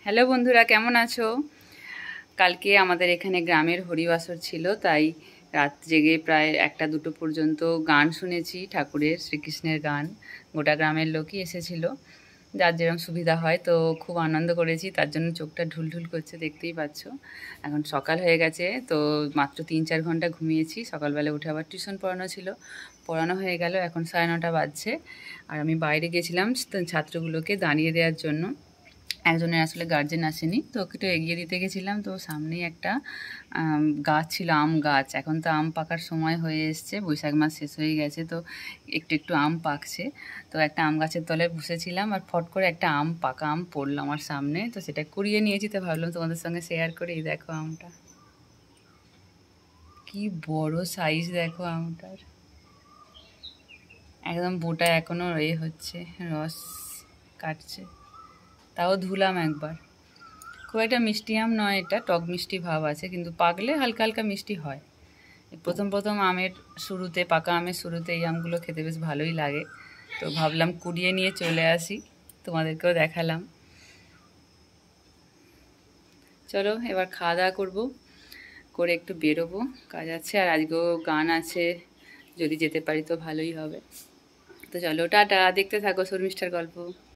Hello বন্ধুরা, কেমন আছো? কালকে আমাদের এখানে গ্রামের হরিবাসর ছিল, তাই রাত জেগে প্রায় 1-2 পর্যন্ত গান শুনেছি, ঠাকুরের শ্রীকৃষ্ণের গান। গোটা গ্রামের লোকই এসেছিল, যার যেরকম সুবিধা হয়। তো খুব আনন্দ করেছি, তার জন্য চোখটা ঢুলঢুল করছে, দেখতেই পাচ্ছ। এখন সকাল হয়ে গেছে, তো মাত্র 3-4 ঘন্টা ঘুমিয়েছি। সকালবেলা উঠে আবার টিউশন পড়ানো ছিল, পড়ানো হয়ে গেল। এখন 9:30 বাজছে, আর আমি বাইরে গেছিলাম ছাত্রগুলোকে দাঁড়িয়ে দেওয়ার জন্য। একজনের আসলে গার্জেন আসেনি, তো ওকে একটু এগিয়ে দিতে গেছিলাম। তো সামনেই একটা গাছ ছিল, আম গাছ। এখন তো আম পাকার সময় হয়ে এসছে, বৈশাখ মাস শেষ হয়ে গেছে, তো একটু একটু আম পাকছে। তো একটা আম গাছের তলায় বসেছিলাম, আর ফট করে একটা পাকা আম পড়লো আমার সামনে। তো সেটা কুড়িয়ে নিয়েছি, তো ভাবলাম তোমাদের সঙ্গে শেয়ার করে। এই দেখো আমটা, কি বড় সাইজ দেখো আমটার। একদম বোটা এখনো হচ্ছে, রস কাটছে। তাও ধুলাম একবার। খুব একটা মিষ্টি আম নয়, এটা টক মিষ্টি ভাব আছে, কিন্তু পাকলে হালকা হালকা মিষ্টি হয়। প্রথম প্রথম আমের শুরুতে, পাকা আমের শুরুতে এই আমগুলো খেতে বেশ ভালোই লাগে। তো ভাবলাম কুড়িয়ে নিয়ে চলে আসি, তোমাদেরকেও দেখালাম। চলো এবার খাওয়া দাওয়া করবো, করে একটু বেরোবো, কাজ আছে। আর আজকেও গান আছে, যদি যেতে পারি তো ভালোই হবে। তো চলো টাটা, দেখতে থাকো শর্মিষ্ঠার গল্প।